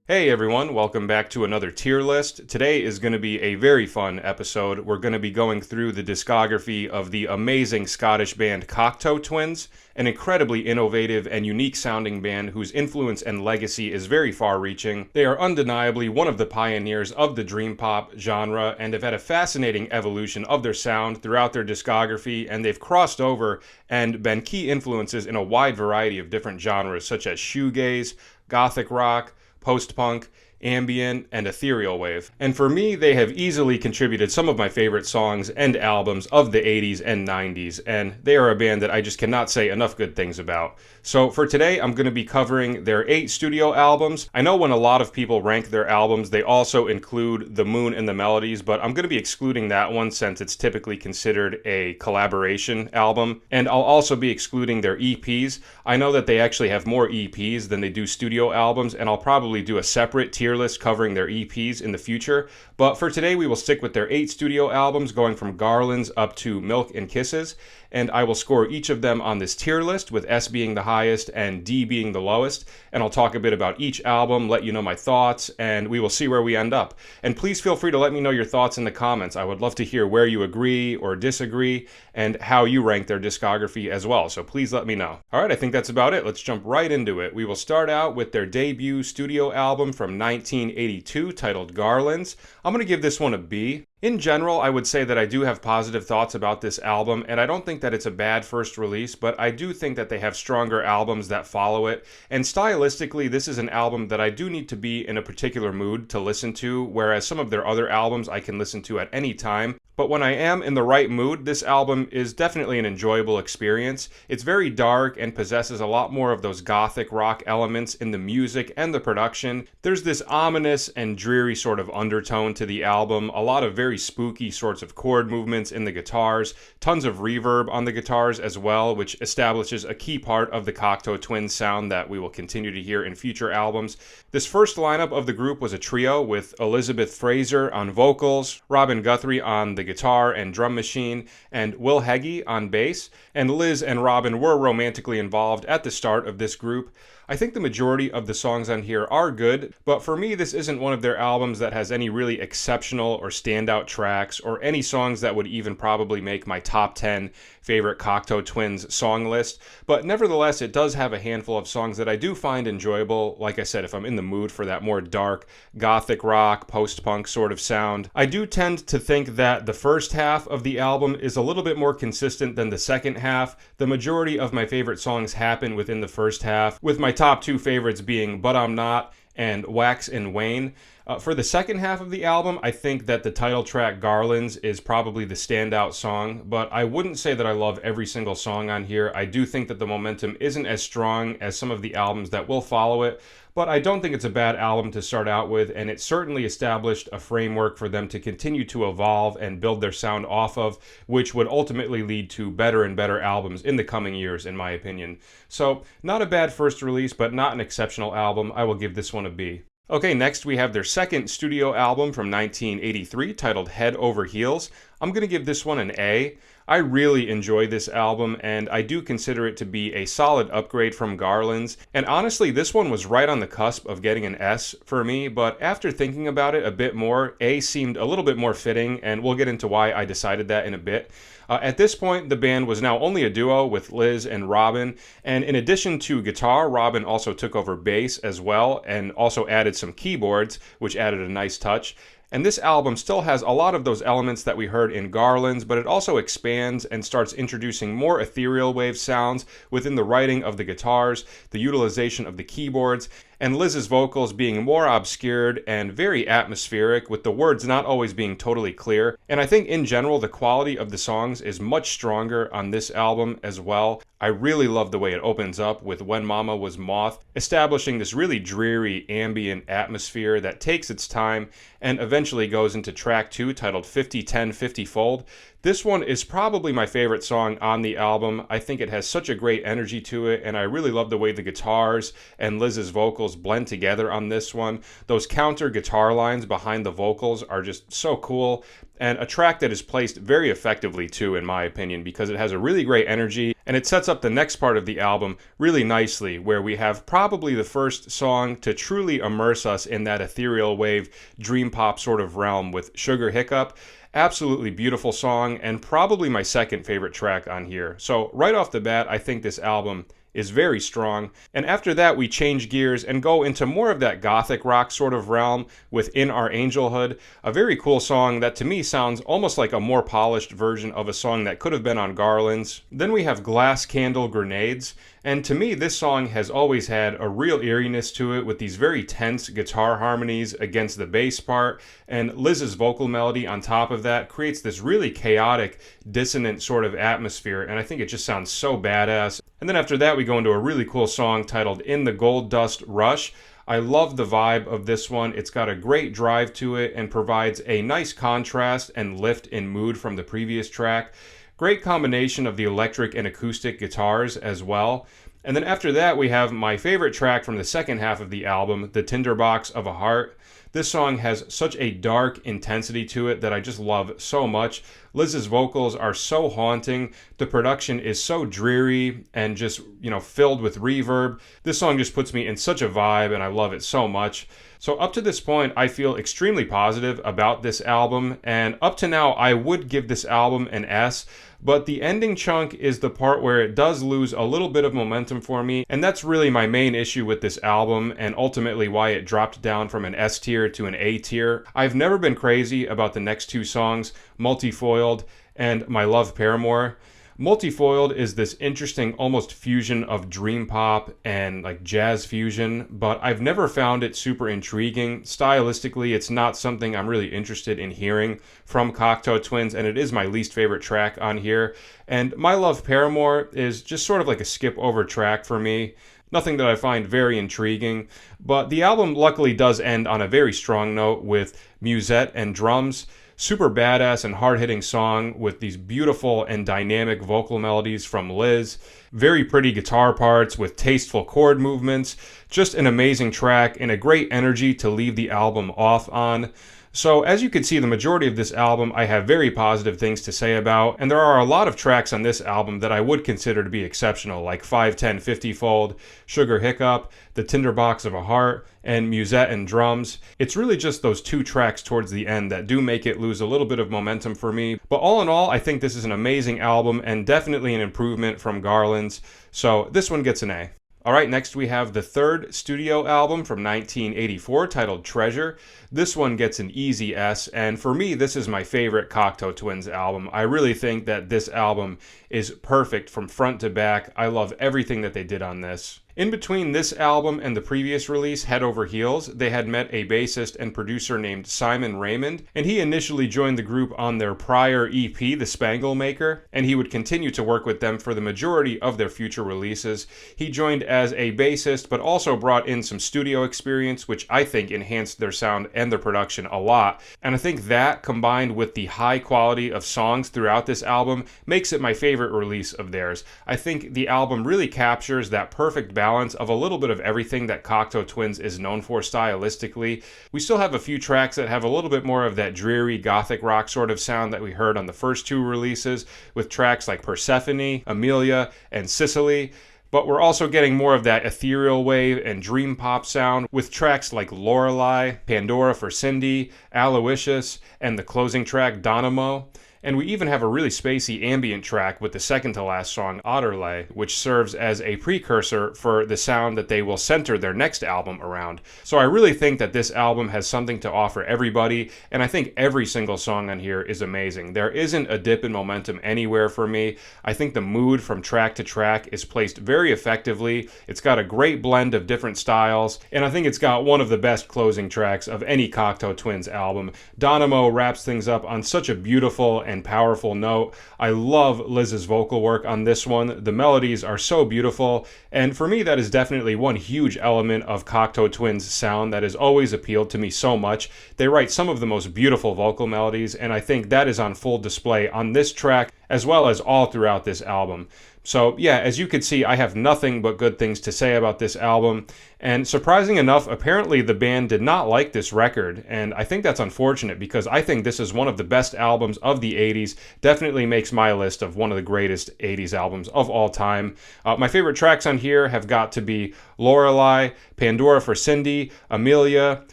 Hey everyone, welcome back to another tier list. Today is going to be a very fun episode. We're going to be going through the discography of the amazing Scottish band Cocteau Twins, an incredibly innovative and unique sounding band whose influence and legacy is very far-reaching. They are undeniably one of the pioneers of the dream pop genre and have had a fascinating evolution of their sound throughout their discography, and they've crossed over and been key influences in a wide variety of different genres such as shoegaze, gothic rock, post-punk, ambient, and ethereal wave. And for me, they have easily contributed some of my favorite songs and albums of the 80s and 90s, and they are a band that I just cannot say enough good things about. So for today, I'm going to be covering their 8 studio albums. I know when a lot of people rank their albums, they also include The Moon and the Melodies, but I'm going to be excluding that one since it's typically considered a collaboration album. And I'll also be excluding their EPs. I know that they actually have more EPs than they do studio albums, and I'll probably do a separate tier list covering their EPs in the future. But for today, we will stick with their 8 studio albums, going from Garlands up to Milk and Kisses. And I will score each of them on this tier list, with S being the highest and D being the lowest. And I'll talk a bit about each album, let you know my thoughts, and we will see where we end up. And please feel free to let me know your thoughts in the comments. I would love to hear where you agree or disagree and how you rank their discography as well. So please let me know. All right, I think that's about it. Let's jump right into it. We will start out with their debut studio album from 1982 titled Garlands. I'm going to give this one a B. In general, I would say that I do have positive thoughts about this album, and I don't think that it's a bad first release, but I do think that they have stronger albums that follow it. And stylistically, this is an album that I do need to be in a particular mood to listen to, whereas some of their other albums I can listen to at any time. But when I am in the right mood, this album is definitely an enjoyable experience. It's very dark and possesses a lot more of those gothic rock elements in the music and the production. There's this ominous and dreary sort of undertone to the album, a lot of very spooky sorts of chord movements in the guitars, tons of reverb on the guitars as well, which establishes a key part of the Cocteau Twins sound that we will continue to hear in future albums. This first lineup of the group was a trio with Elizabeth Fraser on vocals, Robin Guthrie on the guitar and drum machine, and Will Heggie on bass. And Liz and Robin were romantically involved at the start of this group. I think the majority of the songs on here are good, but for me this isn't one of their albums that has any really exceptional or standout tracks, or any songs that would even probably make my top 10 favorite Cocteau Twins song list. But nevertheless, it does have a handful of songs that I do find enjoyable. Like I said, if I'm in the mood for that more dark, gothic rock, post-punk sort of sound. I do tend to think that the first half of the album is a little bit more consistent than the second half. The majority of my favorite songs happen within the first half, with my top 2 favorites being But I'm Not and Wax and Wane. For the second half of the album, I think that the title track Garlands is probably the standout song, but I wouldn't say that I love every single song on here. I do think that the momentum isn't as strong as some of the albums that will follow it, but I don't think it's a bad album to start out with, and it certainly established a framework for them to continue to evolve and build their sound off of, which would ultimately lead to better and better albums in the coming years, in my opinion. So, not a bad first release, but not an exceptional album. I will give this one a B. Okay, next we have their second studio album from 1983 titled Head Over Heels. I'm going to give this one an A. I really enjoy this album, and I do consider it to be a solid upgrade from Garlands. And honestly, this one was right on the cusp of getting an S for me, but after thinking about it a bit more, A seemed a little bit more fitting, and we'll get into why I decided that in a bit. At this point, the band was now only a duo with Liz and Robin, and in addition to guitar, Robin also took over bass as well, and also added some keyboards, which added a nice touch. And this album still has a lot of those elements that we heard in Garlands, but it also expands and starts introducing more ethereal wave sounds within the writing of the guitars, the utilization of the keyboards, and Liz's vocals being more obscured and very atmospheric, with the words not always being totally clear. And I think in general the quality of the songs is much stronger on this album as well. I really love the way it opens up with When Mama Was Moth, establishing this really dreary ambient atmosphere that takes its time and eventually goes into track 2 titled 50-10-50-Fold. This one is probably my favorite song on the album. I think it has such a great energy to it, and I really love the way the guitars and Liz's vocals blend together on this one. Those counter guitar lines behind the vocals are just so cool, and a track that is placed very effectively too, in my opinion, because it has a really great energy, and it sets up the next part of the album really nicely, where we have probably the first song to truly immerse us in that ethereal wave, dream pop sort of realm with Sugar Hiccup. Absolutely beautiful song, and probably my second favorite track on here. So right off the bat, I think this album is very strong. And after that, we change gears and go into more of that gothic rock sort of realm with In Our Angelhood, a very cool song that to me sounds almost like a more polished version of a song that could have been on Garlands. Then we have Glass Candle Grenades, and to me this song has always had a real eeriness to it with these very tense guitar harmonies against the bass part, and Liz's vocal melody on top of that creates this really chaotic, dissonant sort of atmosphere, and I think it just sounds so badass. And then after that we go into a really cool song titled In the Gold Dust Rush. I love the vibe of this one. It's got a great drive to it and provides a nice contrast and lift in mood from the previous track. Great combination of the electric and acoustic guitars as well. And then after that we have my favorite track from the second half of the album, The Tinderbox of a Heart. This song has such a dark intensity to it that I just love so much. Liz's vocals are so haunting. The production is so dreary and just, filled with reverb. This song just puts me in such a vibe, and I love it so much. So up to this point, I feel extremely positive about this album, and up to now, I would give this album an S, but the ending chunk is the part where it does lose a little bit of momentum for me, and that's really my main issue with this album, and ultimately why it dropped down from an S tier to an A tier. I've never been crazy about the next two songs, Multifoiled and My Love Paramore. Multifoiled is this interesting almost fusion of dream pop and like jazz fusion, but I've never found it super intriguing. Stylistically, it's not something I'm really interested in hearing from Cocteau Twins, and it is my least favorite track on here. And My Love Paramore is just sort of like a skip over track for me. Nothing that I find very intriguing, but the album luckily does end on a very strong note with Musette and drums. Super badass and hard-hitting song with these beautiful and dynamic vocal melodies from Liz. Very pretty guitar parts with tasteful chord movements. Just an amazing track and a great energy to leave the album off on. So as you can see, the majority of this album I have very positive things to say about, and there are a lot of tracks on this album that I would consider to be exceptional, like 510 50-fold, Sugar Hiccup, The Tinderbox of a Heart, and Musette and drums. It's really just those two tracks towards the end that do make it lose a little bit of momentum for me. But all in all, I think this is an amazing album and definitely an improvement from Garlands. So this one gets an A. Alright, next we have the third studio album from 1984 titled Treasure. This one gets an easy S, and for me, this is my favorite Cocteau Twins album. I really think that this album is perfect from front to back. I love everything that they did on this. In between this album and the previous release, Head Over Heels, they had met a bassist and producer named Simon Raymond, and he initially joined the group on their prior EP, The Spangle Maker, and he would continue to work with them for the majority of their future releases. He joined as a bassist, but also brought in some studio experience, which I think enhanced their sound and their production a lot. And I think that, combined with the high quality of songs throughout this album, makes it my favorite release of theirs. I think the album really captures that perfect balance of a little bit of everything that Cocteau Twins is known for stylistically. We still have a few tracks that have a little bit more of that dreary gothic rock sort of sound that we heard on the first two releases, with tracks like Persephone, Amelia, and Sicily. But we're also getting more of that ethereal wave and dream pop sound with tracks like Lorelei, Pandora for Cindy, Aloysius, and the closing track Dynamo. And we even have a really spacey ambient track with the second to last song, Otterlay, which serves as a precursor for the sound that they will center their next album around. So I really think that this album has something to offer everybody, and I think every single song on here is amazing. There isn't a dip in momentum anywhere for me. I think the mood from track to track is placed very effectively. It's got a great blend of different styles, and I think it's got one of the best closing tracks of any Cocteau Twins album. Dynamo wraps things up on such a beautiful and and powerful note. I love Liz's vocal work on this one. The melodies are so beautiful, and for me that is definitely one huge element of Cocteau Twins' sound that has always appealed to me so much. They write some of the most beautiful vocal melodies, and I think that is on full display on this track as well as all throughout this album. So yeah, as you can see, I have nothing but good things to say about this album. And surprising enough, apparently the band did not like this record. And I think that's unfortunate because I think this is one of the best albums of the 80s. Definitely makes my list of one of the greatest 80s albums of all time. My favorite tracks on here have got to be Lorelei, Pandora for Cindy, Amelia,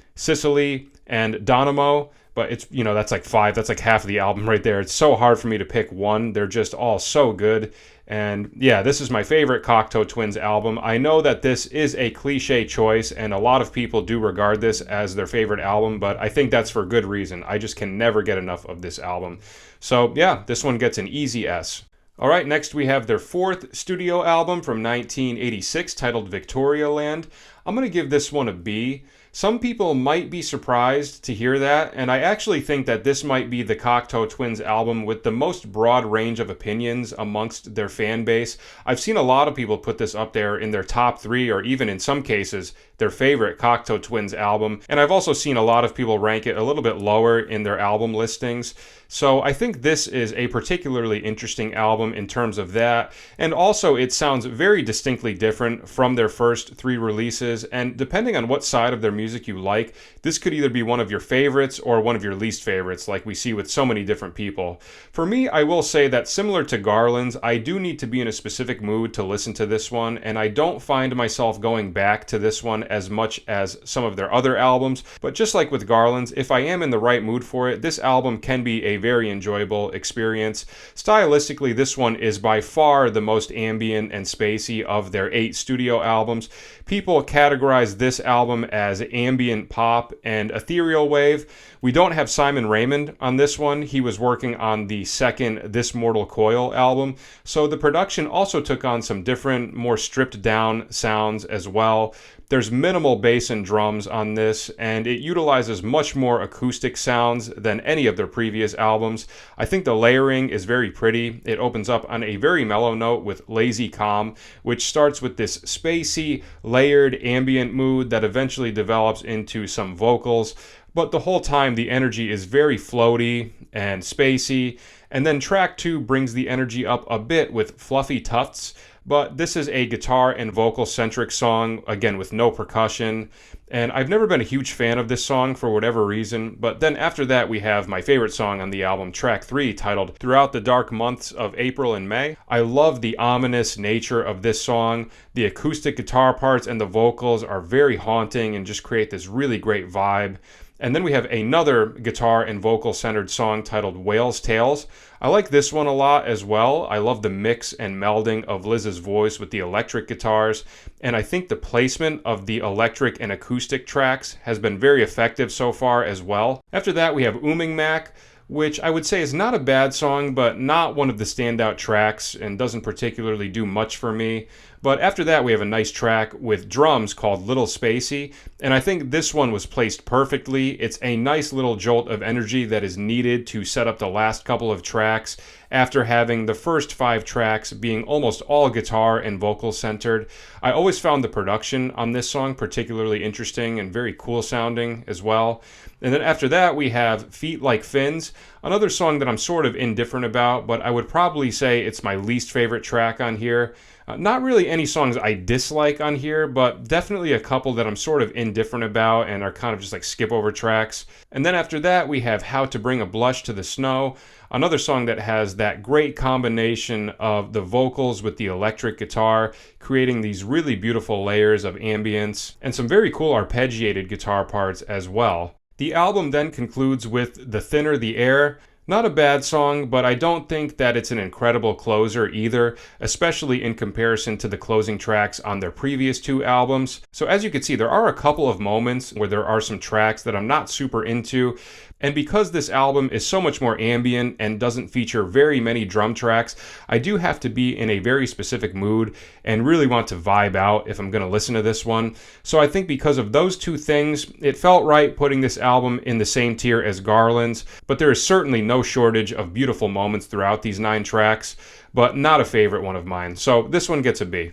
Sicily, and Dynamo. But it's, that's like 5. That's like half of the album right there. It's so hard for me to pick one. They're just all so good. And yeah, this is my favorite Cocteau Twins album. I know that this is a cliche choice, and a lot of people do regard this as their favorite album, but I think that's for good reason. I just can never get enough of this album. So yeah, this one gets an easy S. Alright, next we have their 4th studio album from 1986 titled Victoria Land. I'm going to give this one a B. Some people might be surprised to hear that, and I actually think that this might be the Cocteau Twins album with the most broad range of opinions amongst their fan base. I've seen a lot of people put this up there in their top 3, or even in some cases, their favorite Cocteau Twins album, and I've also seen a lot of people rank it a little bit lower in their album listings. So I think this is a particularly interesting album in terms of that, and also it sounds very distinctly different from their first 3 releases, and depending on what side of their music you like, this could either be one of your favorites or one of your least favorites, like we see with so many different people. For me, I will say that similar to Garlands, I do need to be in a specific mood to listen to this one, and I don't find myself going back to this one as much as some of their other albums, but just like with Garlands, if I am in the right mood for it, this album can be a very enjoyable experience. Stylistically, this one is by far the most ambient and spacey of their 8 studio albums. People categorize this album as ambient pop and ethereal wave. We don't have Simon Raymond on this one. He was working on the second This Mortal Coil album, so the production also took on some different, more stripped down sounds as well. There's minimal bass and drums on this, and it utilizes much more acoustic sounds than any of their previous albums. I think the layering is very pretty. It opens up on a very mellow note with Lazy Calm, which starts with this spacey, layered ambient mood that eventually develops into some vocals. But the whole time the energy is very floaty and spacey, and then track 2 brings the energy up a bit with Fluffy Tufts. But this is a guitar and vocal centric song, again with no percussion, and I've never been a huge fan of this song for whatever reason. But then after that we have my favorite song on the album, track 3, titled Throughout the Dark Months of April and May. I love the ominous nature of this song. The acoustic guitar parts and the vocals are very haunting and just create this really great vibe. And then we have another guitar and vocal centered song titled Whale's Tales. I like this one a lot as well. I love the mix and melding of Liz's voice with the electric guitars, and I think the placement of the electric and acoustic tracks has been very effective so far as well. After that we have Ooming Mac, which I would say is not a bad song, but not one of the standout tracks and doesn't particularly do much for me. But after that, we have a nice track with drums called Little Spacey, and I think this one was placed perfectly. It's a nice little jolt of energy that is needed to set up the last couple of tracks after having the first 5 tracks being almost all guitar and vocal centered. I always found the production on this song particularly interesting and very cool sounding as well. And then after that, we have Feet Like Fins, another song that I'm sort of indifferent about, but I would probably say it's my least favorite track on here. Not really any songs I dislike on here, but definitely a couple that I'm sort of indifferent about and are kind of just like skip over tracks. And then after that, we have How to Bring a Blush to the Snow, another song that has that great combination of the vocals with the electric guitar, creating these really beautiful layers of ambience and some very cool arpeggiated guitar parts as well. The album then concludes with The Thinner the Air. Not a bad song, but I don't think that it's an incredible closer either, especially in comparison to the closing tracks on their previous 2 albums. So as you can see, there are a couple of moments where there are some tracks that I'm not super into, And because this album is so much more ambient and doesn't feature very many drum tracks, I do have to be in a very specific mood and really want to vibe out if I'm going to listen to this one. So I think because of those two things, it felt right putting this album in the same tier as Garlands, but there is certainly no shortage of beautiful moments throughout these 9 tracks, but not a favorite one of mine. So this one gets a B.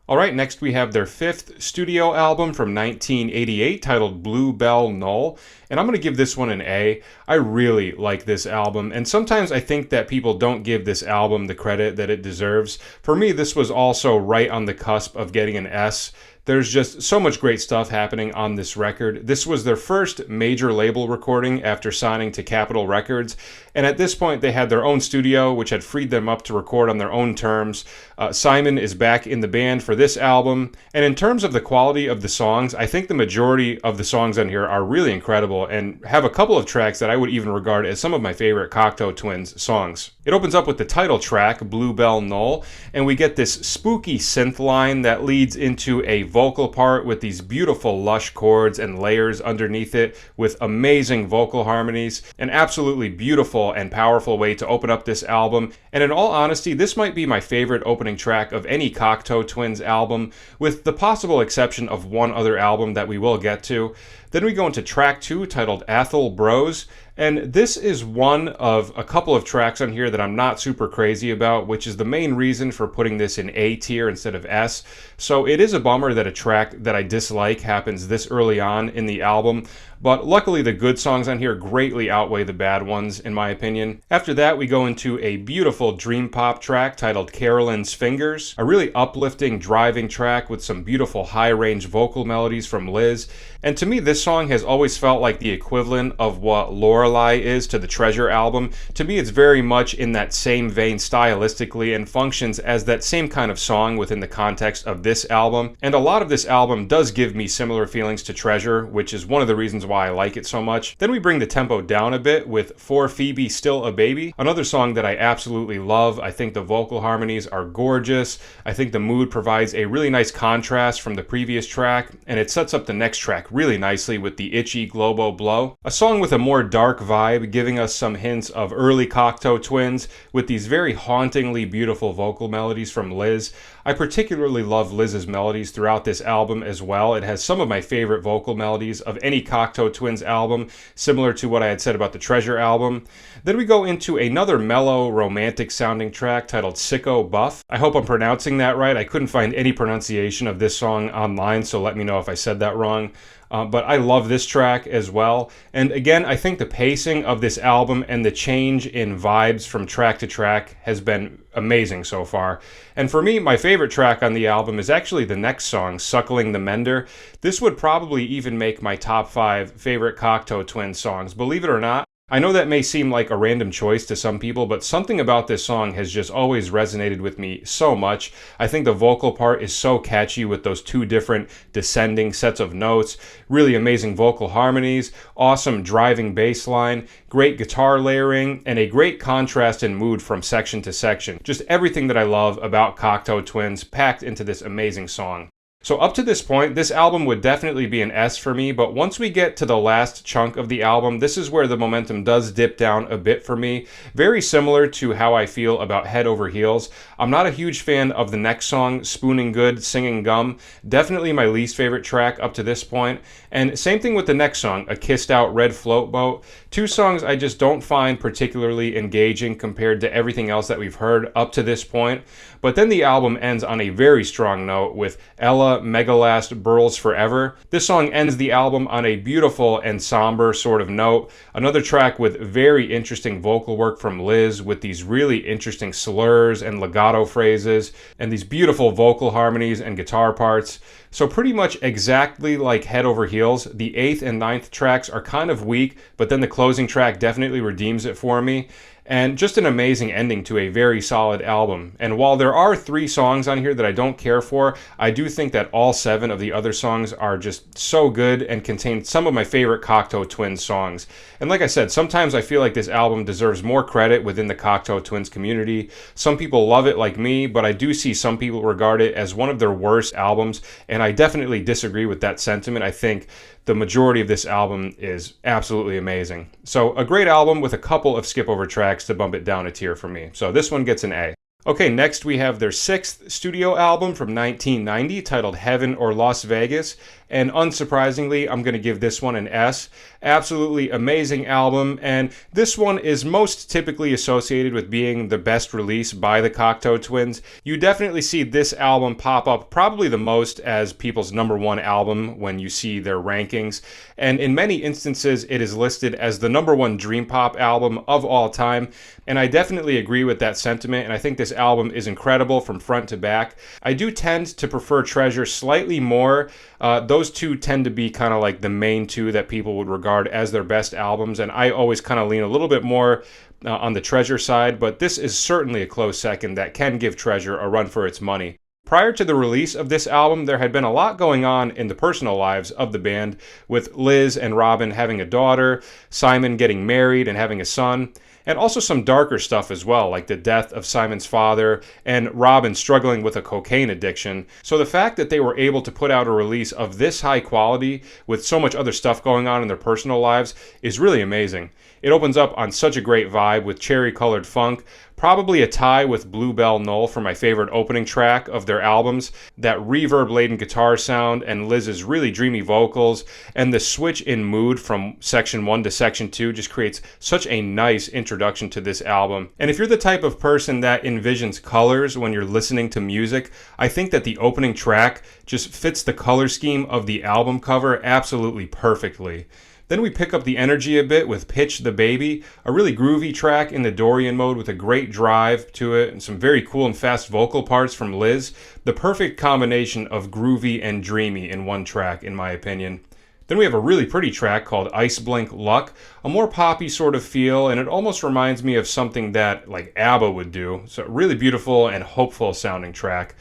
Alright, next we have their 5th studio album from 1988 titled Blue Bell Null, and I'm going to give this one an A. I really like this album, and sometimes I think that people don't give this album the credit that it deserves. For me, this was also right on the cusp of getting an S. There's just so much great stuff happening on this record. This was their first major label recording after signing to Capitol Records, and at this point they had their own studio, which had freed them up to record on their own terms. Simon is back in the band for this album, and in terms of the quality of the songs, I think the majority of the songs on here are really incredible and have a couple of tracks that I would even regard as some of my favorite Cocteau Twins songs. It opens up with the title track, Blue Bell Null, and we get this spooky synth line that leads into a vocal part with these beautiful lush chords and layers underneath it with amazing vocal harmonies. An absolutely beautiful and powerful way to open up this album, and in all honesty, this might be my favorite opening track of any Cocteau Twins album, with the possible exception of one other album that we will get to. Then we go into track 2 titled Athel Bros, and this is one of a couple of tracks on here that I'm not super crazy about, which is the main reason for putting this in A tier instead of S. So it is a bummer that a track that I dislike happens this early on in the album, but luckily the good songs on here greatly outweigh the bad ones, in my opinion. After that, we go into a beautiful dream pop track titled Carolyn's Fingers, a really uplifting, driving track with some beautiful high-range vocal melodies from Liz. And to me, this song has always felt like the equivalent of what Lorelei is to the Treasure album. To me, it's very much in that same vein stylistically and functions as that same kind of song within the context of this album. And a lot of this album does give me similar feelings to Treasure, which is one of the reasons why I like it so much. Then we bring the tempo down a bit with For Phoebe Still a Baby, another song that I absolutely love. I think the vocal harmonies are gorgeous. I think the mood provides a really nice contrast from the previous track, and it sets up the next track really nicely with the Itchy Globo Blow. A song with a more dark vibe, giving us some hints of early Cocteau Twins with these very hauntingly beautiful vocal melodies from Liz. I particularly love Liz's melodies throughout this album as well. It has some of my favorite vocal melodies of any Cocteau Twins album, similar to what I had said about the Treasure album. Then we go into another mellow, romantic sounding track titled Sicko Buff. I hope I'm pronouncing that right. I couldn't find any pronunciation of this song online, so let me know if I said that wrong. But I love this track as well. And again, I think the pacing of this album and the change in vibes from track to track has been amazing so far. And for me, my favorite track on the album is actually the next song, Suckling the Mender. This would probably even make my top 5 favorite Cocteau Twins songs, believe it or not. I know that may seem like a random choice to some people, but something about this song has just always resonated with me so much. I think the vocal part is so catchy with those 2 different descending sets of notes, really amazing vocal harmonies, awesome driving bass line, great guitar layering, and a great contrast in mood from section to section. Just everything that I love about Cocteau Twins packed into this amazing song. So up to this point, this album would definitely be an S for me, but once we get to the last chunk of the album, this is where the momentum does dip down a bit for me. Very similar to how I feel about Head Over Heels. I'm not a huge fan of the next song, Spooning Good, Singing Gum. Definitely my least favorite track up to this point. And same thing with the next song, A Kissed Out Red Float Boat. 2 songs I just don't find particularly engaging compared to everything else that we've heard up to this point. But then the album ends on a very strong note with Ella Megalast Burls Forever. This song ends the album on a beautiful and somber sort of note. Another track with very interesting vocal work from Liz with these really interesting slurs and legato phrases and these beautiful vocal harmonies and guitar parts. So pretty much exactly like Head Over Heels, the 8th and 9th tracks are kind of weak, but then the closing track definitely redeems it for me. and just an amazing ending to a very solid album. And while there are 3 songs on here that I don't care for, I do think that all 7 of the other songs are just so good and contain some of my favorite Cocteau Twins songs. And like I said, sometimes I feel like this album deserves more credit within the Cocteau Twins community. Some people love it like me, but I do see some people regard it as one of their worst albums, and I definitely disagree with that sentiment. I think the majority of this album is absolutely amazing. So a great album with a couple of skip over tracks to bump it down a tier for me. So this one gets an A. Okay, next we have their 6th studio album from 1990 titled Heaven or Las Vegas, and unsurprisingly, I'm going to give this one an S. Absolutely amazing album, and this one is most typically associated with being the best release by the Cocteau Twins. You definitely see this album pop up probably the most as people's #1 album when you see their rankings, and in many instances it is listed as the #1 dream pop album of all time, and I definitely agree with that sentiment, and I think this album is incredible from front to back. I do tend to prefer Treasure slightly more. Those two tend to be kind of like the main 2 that people would regard as their best albums, and I always kind of lean a little bit more on the Treasure side, but this is certainly a close second that can give Treasure a run for its money. Prior to the release of this album, there had been a lot going on in the personal lives of the band, with Liz and Robin having a daughter, Simon getting married and having a son, and also some darker stuff as well, like the death of Simon's father and Robin struggling with a cocaine addiction. So the fact that they were able to put out a release of this high quality with so much other stuff going on in their personal lives is really amazing. It opens up on such a great vibe with cherry-colored funk, probably a tie with Bluebell Null for my favorite opening track of their albums, that reverb-laden guitar sound and Liz's really dreamy vocals, and the switch in mood from section 1 to section 2 just creates such a nice introduction to this album. And if you're the type of person that envisions colors when you're listening to music, I think that the opening track just fits the color scheme of the album cover absolutely perfectly. Then we pick up the energy a bit with Pitch the Baby, a really groovy track in the Dorian mode with a great drive to it and some very cool and fast vocal parts from Liz. The perfect combination of groovy and dreamy in one track, in my opinion. Then we have a really pretty track called Ice Blink Luck, a more poppy sort of feel, and it almost reminds me of something that like ABBA would do. So a really beautiful and hopeful sounding track.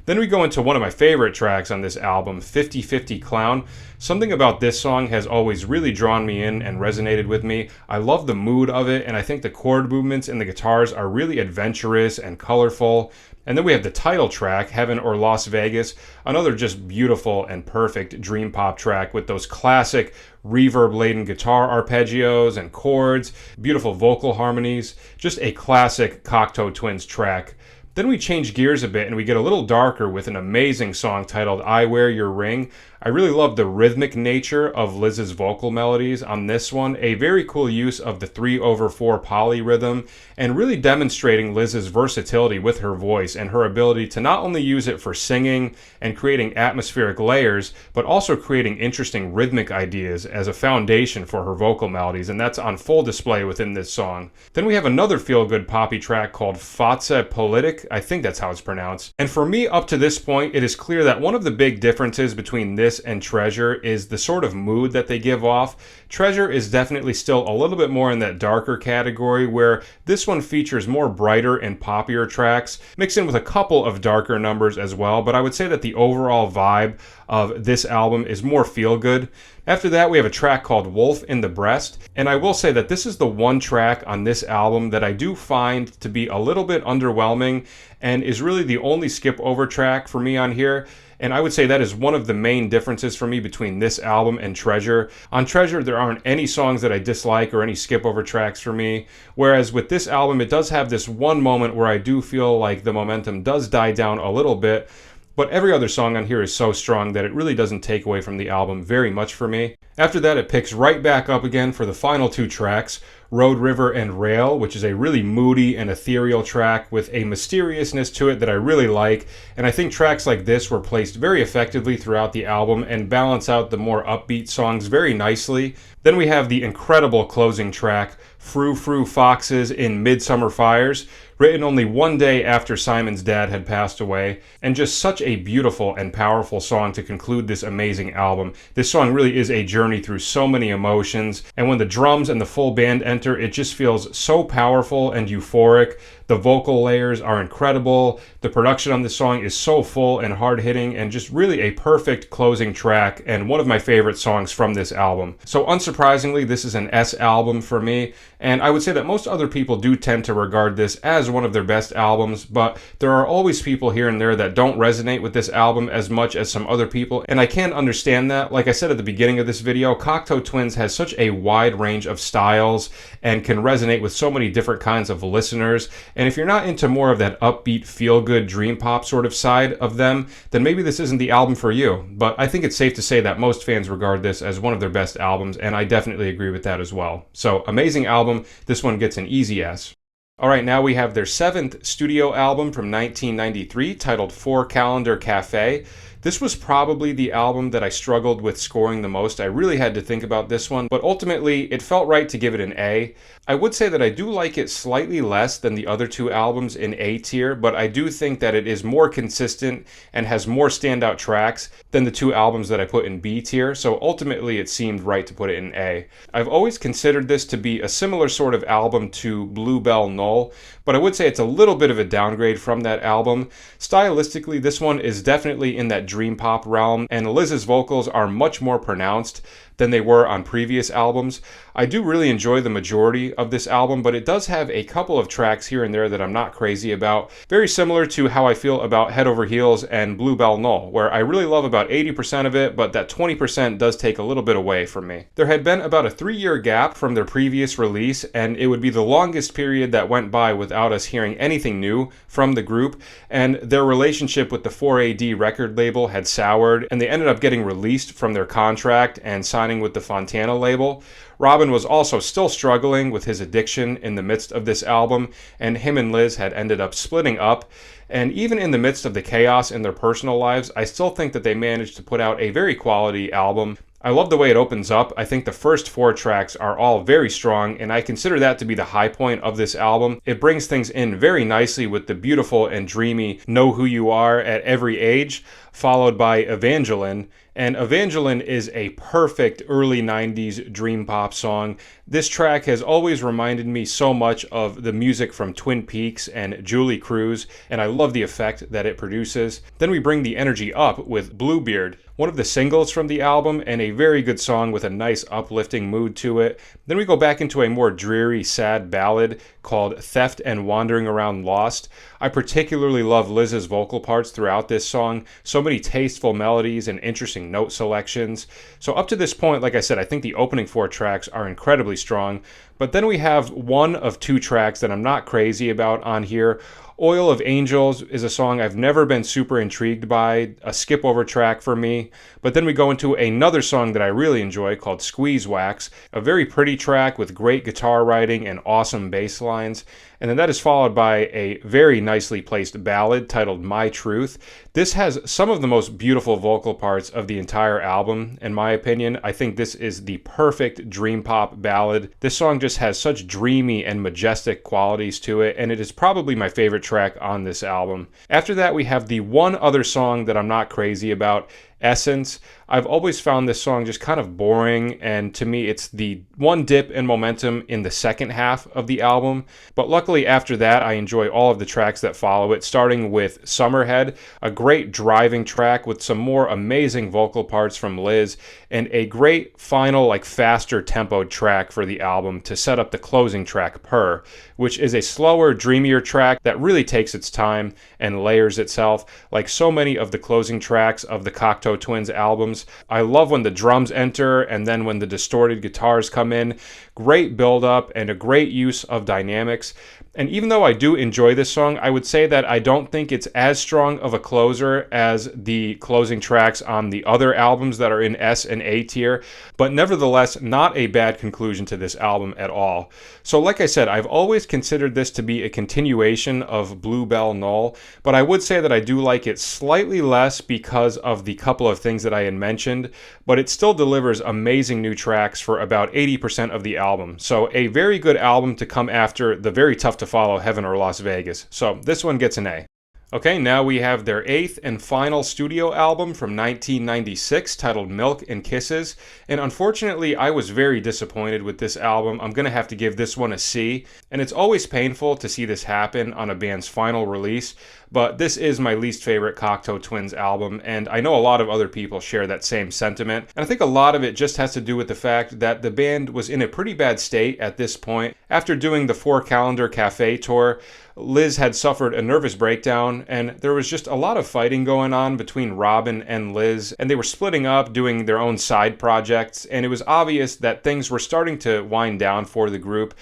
Then we go into one of my favorite tracks on this album, 50/50 Clown. Something about this song has always really drawn me in and resonated with me. I love the mood of it, and I think the chord movements and the guitars are really adventurous and colorful. And then we have the title track, Heaven or Las Vegas, another just beautiful and perfect dream pop track with those classic reverb-laden guitar arpeggios and chords, beautiful vocal harmonies, just a classic Cocteau Twins track. Then we change gears a bit and we get a little darker with an amazing song titled I Wear Your Ring. I really love the rhythmic nature of Liz's vocal melodies on this one, a very cool use of the 3/4 polyrhythm, and really demonstrating Liz's versatility with her voice and her ability to not only use it for singing and creating atmospheric layers, but also creating interesting rhythmic ideas as a foundation for her vocal melodies, and that's on full display within this song. Then we have another feel-good poppy track called Fazza Politic, I think that's how it's pronounced. And for me, up to this point, it is clear that one of the big differences between this and Treasure is the sort of mood that they give off. Treasure is definitely still a little bit more in that darker category, where this one features more brighter and poppier tracks, mixed in with a couple of darker numbers as well, but I would say that the overall vibe of this album is more feel-good. After that, we have a track called Wolf in the Breast, and I will say that this is the one track on this album that I do find to be a little bit underwhelming and is really the only skip-over track for me on here. And I would say that is one of the main differences for me between this album and Treasure. On Treasure, there aren't any songs that I dislike or any skip-over tracks for me, whereas with this album, it does have this one moment where I do feel like the momentum does die down a little bit, but every other song on here is so strong that it really doesn't take away from the album very much for me. After that, it picks right back up again for the final two tracks, Road, River, and Rail, which is a really moody and ethereal track with a mysteriousness to it that I really like, and I think tracks like this were placed very effectively throughout the album and balance out the more upbeat songs very nicely. Then we have the incredible closing track, Frou Frou Foxes in Midsummer Fires, written only one day after Simon's dad had passed away, and just such a beautiful and powerful song to conclude this amazing album. This song really is a journey through so many emotions, and when the drums and the full band enter, it just feels so powerful and euphoric. The vocal layers are incredible. The production on this song is so full and hard-hitting, and just really a perfect closing track, and one of my favorite songs from this album. So unsurprisingly, this is an S album for me, and I would say that most other people do tend to regard this as one of their best albums, but there are always people here and there that don't resonate with this album as much as some other people, and I can understand that. Like I said at the beginning of this video, Cocteau Twins has such a wide range of styles and can resonate with so many different kinds of listeners, and if you're not into more of that upbeat, feel-good, dream pop sort of side of them, then maybe this isn't the album for you. But I think it's safe to say that most fans regard this as one of their best albums, and I definitely agree with that as well. So, amazing album. This one gets an easy S. Alright, now we have their 7th studio album from 1993 titled 4 Calendar Cafe. This was probably the album that I struggled with scoring the most. I really had to think about this one, but ultimately it felt right to give it an A. I would say that I do like it slightly less than the other two albums in A tier, but I do think that it is more consistent and has more standout tracks than the two albums that I put in B tier, so ultimately it seemed right to put it in A. I've always considered this to be a similar sort of album to Bluebell Null, but I would say it's a little bit of a downgrade from that album. Stylistically, this one is definitely in that dream pop realm, and Liz's vocals are much more pronounced than they were on previous albums. I do really enjoy the majority of this album, but it does have a couple of tracks here and there that I'm not crazy about. Very similar to how I feel about Head Over Heels and Bluebell Null, where I really love about 80% of it, but that 20% does take a little bit away from me. There had been about a 3-year gap from their previous release, and it would be the longest period that went by without us hearing anything new from the group, and their relationship with the 4AD record label had soured, and they ended up getting released from their contract and signing with the Fontana label. Robin was also still struggling with his addiction in the midst of this album, and him and Liz had ended up splitting up. And even in the midst of the chaos in their personal lives, I still think that they managed to put out a very quality album. I love the way it opens up. I think the first 4 tracks are all very strong, and I consider that to be the high point of this album. It brings things in very nicely with the beautiful and dreamy Know Who You Are at Every Age, followed by Evangeline. And Evangeline is a perfect early 90s dream pop song. This track has always reminded me so much of the music from Twin Peaks and Julie Cruz, and I love the effect that it produces. Then we bring the energy up with Bluebeard, one of the singles from the album, and a very good song with a nice uplifting mood to it. Then we go back into a more dreary, sad ballad called Theft and Wandering Around Lost. I particularly love Liz's vocal parts throughout this song. So many tasteful melodies and interesting note selections. So up to this point, like I said, I think the opening 4 tracks are incredibly strong. But then we have one of 2 tracks that I'm not crazy about on here. Oil of Angels is a song I've never been super intrigued by, a skip over track for me. But then we go into another song that I really enjoy called Squeeze Wax, a very pretty track with great guitar writing and awesome bass lines. And then that is followed by a very nicely placed ballad titled My Truth. This has some of the most beautiful vocal parts of the entire album, in my opinion. I think this is the perfect dream pop ballad. This song just has such dreamy and majestic qualities to it, and it is probably my favorite track on this album. After that, we have the one other song that I'm not crazy about, Essence. I've always found this song just kind of boring, and to me it's the one dip in momentum in the second half of the album. But luckily after that I enjoy all of the tracks that follow it, starting with Summerhead, a great driving track with some more amazing vocal parts from Liz, and a great final faster tempoed track for the album to set up the closing track, Purr, which is a slower, dreamier track that really takes its time and layers itself like so many of the closing tracks of the Cocteau Twins albums. I love when the drums enter and then when the distorted guitars come in. Great build up and a great use of dynamics. And even though I do enjoy this song, I would say that I don't think it's as strong of a closer as the closing tracks on the other albums that are in S and A tier, but nevertheless, not a bad conclusion to this album at all. So like I said, I've always considered this to be a continuation of Bluebell Null, but I would say that I do like it slightly less because of the couple of things that I had mentioned, but it still delivers amazing new tracks for about 80% of the album. So a very good album to come after the very tough to follow Heaven or Las Vegas. So this one gets an A. Okay, now we have their 8th and final studio album from 1996 titled Milk and Kisses. And unfortunately, I was very disappointed with this album. I'm going to have to give this one a C. And it's always painful to see this happen on a band's final release. But this is my least favorite Cocteau Twins album, and I know a lot of other people share that same sentiment. And I think a lot of it just has to do with the fact that the band was in a pretty bad state at this point. After doing the 4-calendar cafe tour, Liz had suffered a nervous breakdown, and there was just a lot of fighting going on between Robin and Liz, and they were splitting up, doing their own side projects, and it was obvious that things were starting to wind down for the group.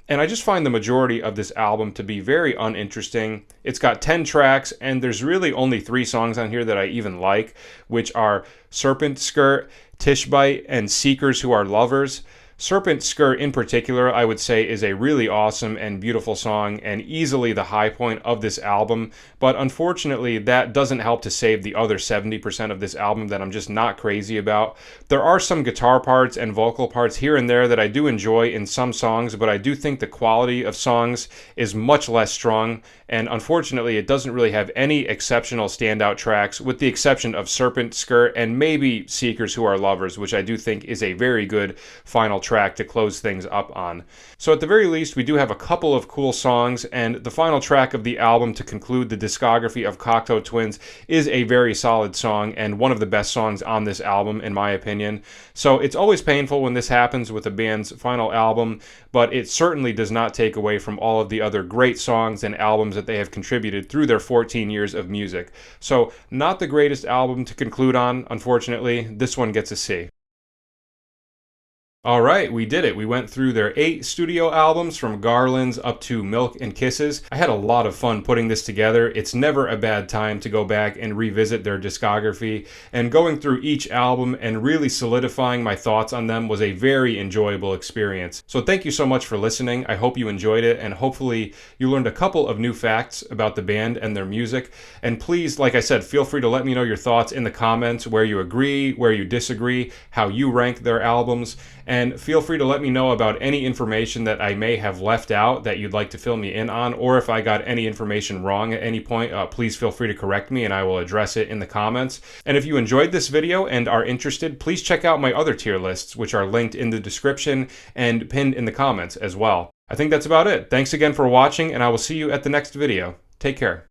And I just find the majority of this album to be very uninteresting. It's got 10 tracks, and there's really only 3 songs on here that I even like, which are Serpent Skirt, Tishbite, and Seekers Who Are Lovers. Serpent Skirt in particular, I would say, is a really awesome and beautiful song and easily the high point of this album, but unfortunately that doesn't help to save the other 70% of this album that I'm just not crazy about. There are some guitar parts and vocal parts here and there that I do enjoy in some songs, but I do think the quality of songs is much less strong, and unfortunately it doesn't really have any exceptional standout tracks with the exception of Serpent Skirt and maybe Seekers Who Are Lovers, which I do think is a very good final track to close things up on. So at the very least, we do have a couple of cool songs, and the final track of the album to conclude the discography of Cocteau Twins is a very solid song and one of the best songs on this album in my opinion. So it's always painful when this happens with a band's final album, but it certainly does not take away from all of the other great songs and albums that they have contributed through their 14 years of music. So not the greatest album to conclude on, unfortunately. This one gets a C. All right, we did it. We went through their 8 studio albums from Garlands up to Milk and Kisses. I had a lot of fun putting this together. It's never a bad time to go back and revisit their discography, and going through each album and really solidifying my thoughts on them was a very enjoyable experience. So thank you so much for listening. I hope you enjoyed it, and hopefully you learned a couple of new facts about the band and their music. And please, like I said, feel free to let me know your thoughts in the comments, where you agree, where you disagree, how you rank their albums. And feel free to let me know about any information that I may have left out that you'd like to fill me in on, or if I got any information wrong at any point, please feel free to correct me and I will address it in the comments. And if you enjoyed this video and are interested, please check out my other tier lists, which are linked in the description and pinned in the comments as well. I think that's about it. Thanks again for watching, and I will see you at the next video. Take care.